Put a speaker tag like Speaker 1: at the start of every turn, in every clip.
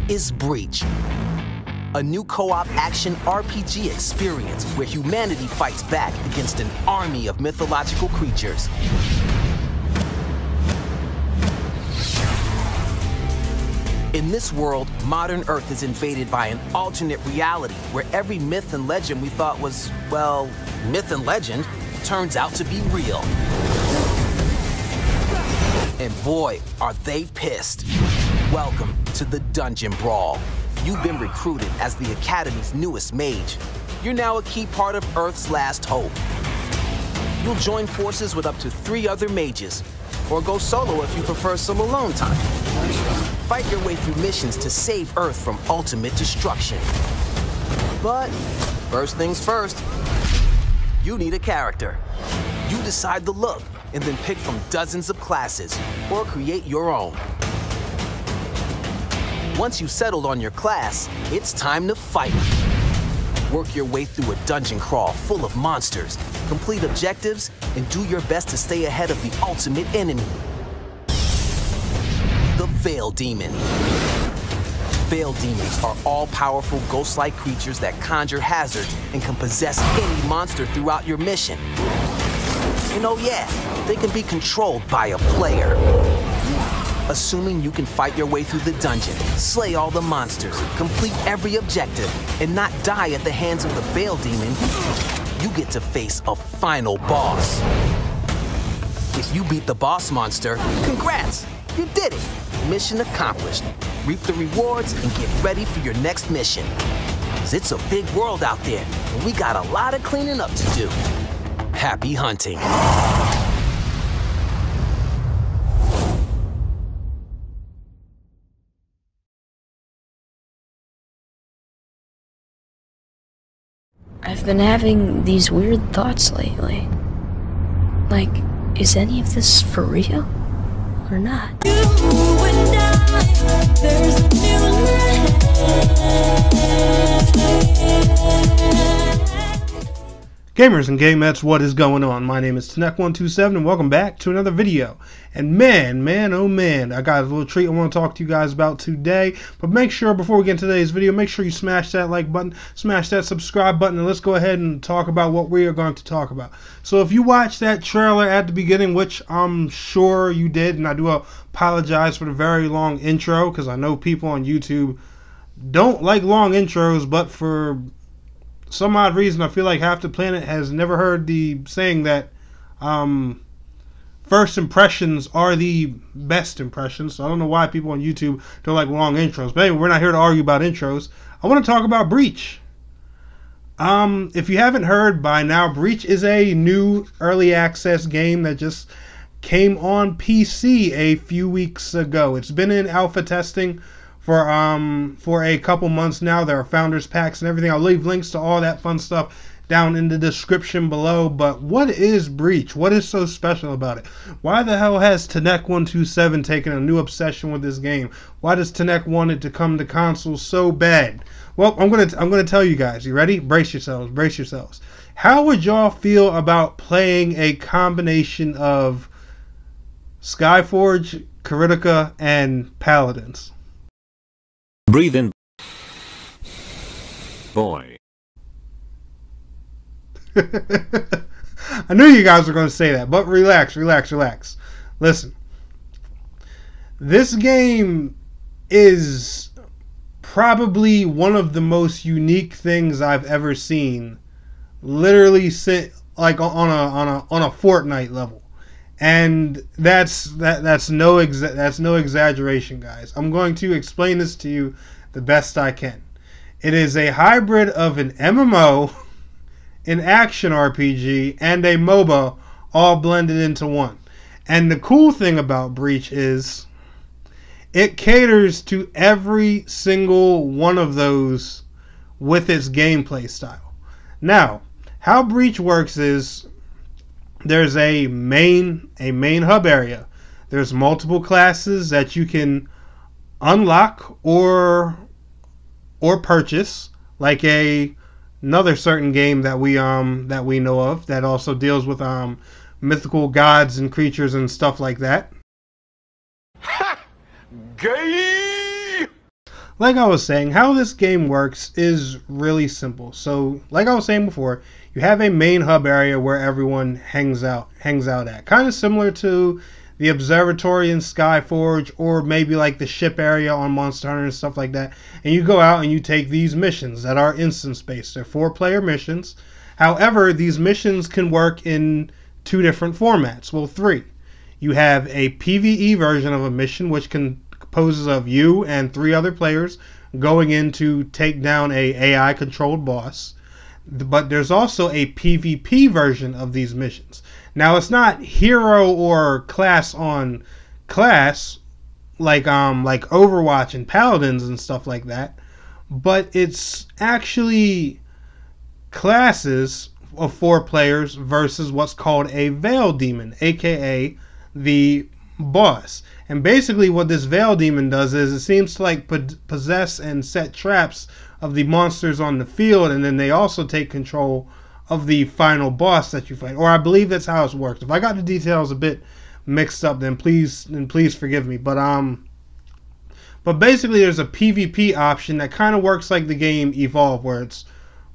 Speaker 1: is Breach, a new co-op action RPG experience where humanity fights back against an army of mythological creatures. In this world, modern Earth is invaded by an alternate reality where every myth and legend we thought was, well, myth and legend, turns out to be real. And boy, are they pissed. Welcome to the Dungeon Brawl. You've been recruited as the Academy's newest mage. You're now a key part of Earth's last hope. You'll join forces with up to 3 other mages, or go solo if you prefer some alone time. Fight your way through missions to save Earth from ultimate destruction. But first things first, you need a character. You decide the look and then pick from dozens of classes or create your own. Once you've settled on your class, it's time to fight. Work your way through a dungeon crawl full of monsters, complete objectives, and do your best to stay ahead of the ultimate enemy, the Veil Demon. Veil Demons are all-powerful ghost-like creatures that conjure hazards and can possess any monster throughout your mission. And oh yeah, they can be controlled by a player. Assuming you can fight your way through the dungeon, slay all the monsters, complete every objective, and not die at the hands of the Veil Demon, you get to face a final boss. If you beat the boss monster, congrats! You did it! Mission accomplished. Reap the rewards and get ready for your next mission. 'Cause it's a big world out there, and we got a lot of cleaning up to do. Happy hunting.
Speaker 2: I've been having these weird thoughts lately. Like, is any of this for real? Or not? You and I, there's a
Speaker 3: Gamers and gamettes, what is going on? My name is Tenek127 and welcome back to another video. And man, oh man, I got a little treat I want to talk to you guys about today. But make sure, before we get into today's video, make sure you smash that like button, smash that subscribe button, and let's go ahead and talk about what we are going to talk about. So if you watched that trailer at the beginning, which I'm sure you did, and I do apologize for the very long intro, because I know people on YouTube don't like long intros, but for some odd reason, I feel like half the planet has never heard the saying that first impressions are the best impressions. So I don't know why people on YouTube don't like long intros. But anyway, we're not here to argue about intros. I want to talk about Breach. If you haven't heard by now, Breach is a new early access game that just came on PC a few weeks ago. It's been in alpha testing for a couple months now. There are founders packs and everything. I'll leave links to all that fun stuff down in the description below. But what is Breach? What is so special about it? Why the hell has Tenek127 taken a new obsession with this game? Why does Tenek want it to come to consoles so bad? Well, I'm gonna tell you guys. You ready? Brace yourselves. Brace yourselves. How would y'all feel about playing a combination of Skyforge, Caritica, and Paladins?
Speaker 4: Breathe in, boy.
Speaker 3: I knew you guys were going to say that, but relax. Listen, this game is probably one of the most unique things I've ever seen. Literally, like on a Fortnite level. And that's no exaggeration, guys. I'm going to explain this to you the best I can. It is a hybrid of an MMO, an action RPG, and a MOBA all blended into one. And the cool thing about Breach is it caters to every single one of those with its gameplay style. Now, how Breach works is there's a main hub area. There's multiple classes that you can unlock or purchase, like another certain game that we know of that also deals with mythical gods and creatures and stuff like that.
Speaker 5: Ha! Gay!
Speaker 3: like I was saying, how this game works is really simple. So, like I was saying before, you have a main hub area where everyone hangs out at. Kind of similar to the observatory in Skyforge, or maybe like the ship area on Monster Hunter and stuff like that. And you go out and you take these missions that are instance-based. They're 4-player missions. However, these missions can work in 2 different formats. Well, 3. You have a PvE version of a mission, which composes of you and 3 other players going in to take down a AI-controlled boss. But there's also a PvP version of these missions. Now, it's not hero or class on class like Overwatch and Paladins and stuff like that, but it's actually classes of 4 players versus what's called a Veil Demon, aka the boss. And basically what this Veil Demon does is it seems to like possess and set traps of the monsters on the field, and then they also take control of the final boss that you fight. Or I believe that's how it works. If I got the details a bit mixed up, then please forgive me. But basically there's a PvP option that kind of works like the game Evolve, where it's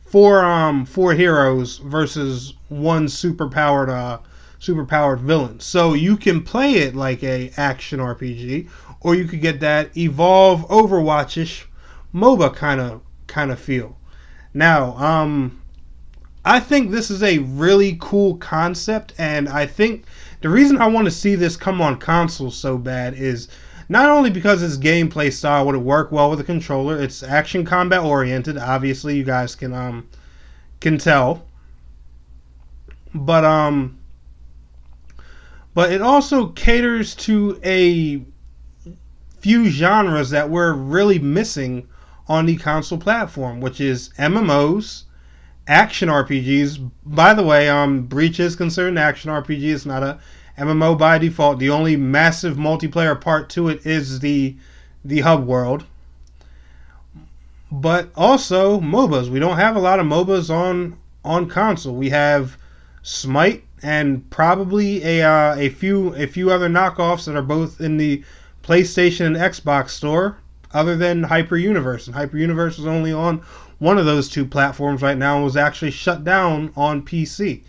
Speaker 3: 4 heroes versus 1 superpowered villain. So you can play it like a action RPG, or you could get that Evolve Overwatch-ish MOBA kind of feel. Now, I think this is a really cool concept, and I think the reason I want to see this come on console so bad is not only because its gameplay style would work well with a controller. It's action combat oriented, obviously you guys can tell, but it also caters to a few genres that we're really missing on the console platform, which is MMOs, action RPGs. By the way, Breach is considered an action RPG. It's not a MMO by default. The only massive multiplayer part to it is the hub world. But also MOBAs. We don't have a lot of MOBAs on console. We have Smite and probably a few other knockoffs that are both in the PlayStation and Xbox store, other than Hyper Universe. And Hyper Universe is only on one of those 2 platforms right now and was actually shut down on PC.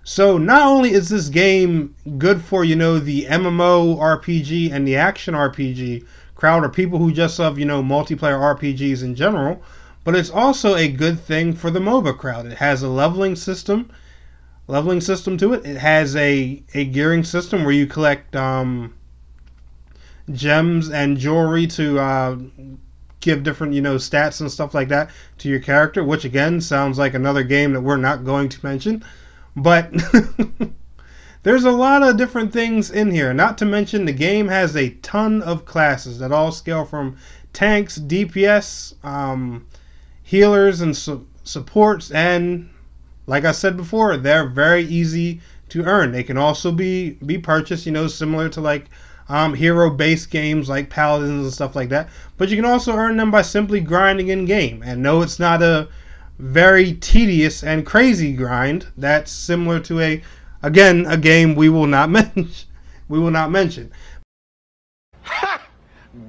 Speaker 3: So not only is this game good for, the MMO RPG and the action RPG crowd, or people who just love, multiplayer RPGs in general, but it's also a good thing for the MOBA crowd. It has a leveling system to it. It has a gearing system where you collect gems and jewelry to give different stats and stuff like that to your character, which again sounds like another game that we're not going to mention, but there's a lot of different things in here. Not to mention the game has a ton of classes that all scale from tanks, DPS, healers, and supports, and like I said before, they're very easy to earn. They can also be purchased, similar to like hero-based games like Paladins and stuff like that. But you can also earn them by simply grinding in-game. And no, it's not a very tedious and crazy grind. That's similar to a game we will not mention.
Speaker 5: Ha!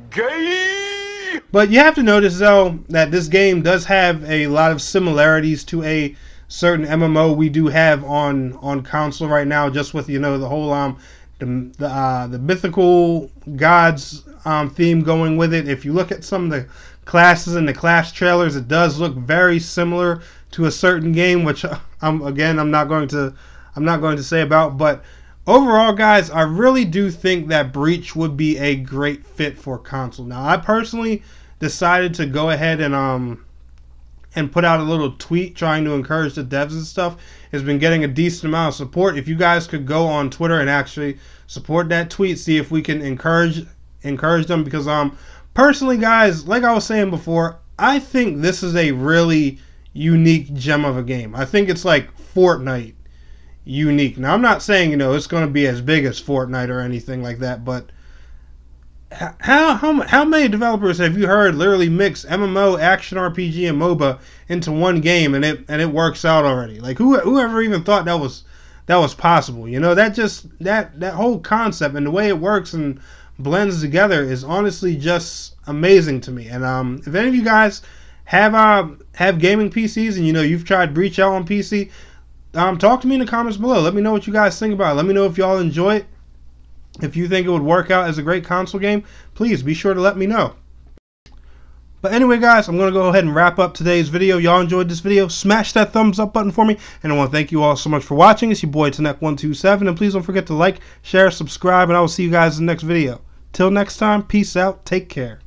Speaker 5: Gay!
Speaker 3: But you have to notice, though, that this game does have a lot of similarities to a certain MMO we do have on console right now, just with the whole the mythical gods theme going with it. If you look at some of the classes and the class trailers, it does look very similar to a certain game, which I'm not going to say about. But overall, guys, I really do think that Breach would be a great fit for console. Now, I personally decided to go ahead and put out a little tweet trying to encourage the devs and stuff. It's been getting a decent amount of support. If you guys could go on Twitter and actually support that tweet, see if we can encourage them, because personally, guys, like I was saying before, I think this is a really unique gem of a game. I think it's like Fortnite unique. Now, I'm not saying it's going to be as big as Fortnite or anything like that, but how many developers have you heard literally mix MMO, action RPG, and MOBA into one game, and it works out already? Like whoever even thought that was possible? That whole concept and the way it works and blends together is honestly just amazing to me. And if any of you guys have gaming PCs and you've tried Breach out on PC, talk to me in the comments below. Let me know what you guys think about it. Let me know if y'all enjoy it. If you think it would work out as a great console game, please be sure to let me know. But anyway, guys, I'm going to go ahead and wrap up today's video. Y'all enjoyed this video? Smash that thumbs up button for me. And I want to thank you all so much for watching. It's your boy, Tanek127. And please don't forget to like, share, subscribe, and I will see you guys in the next video. Till next time, peace out. Take care.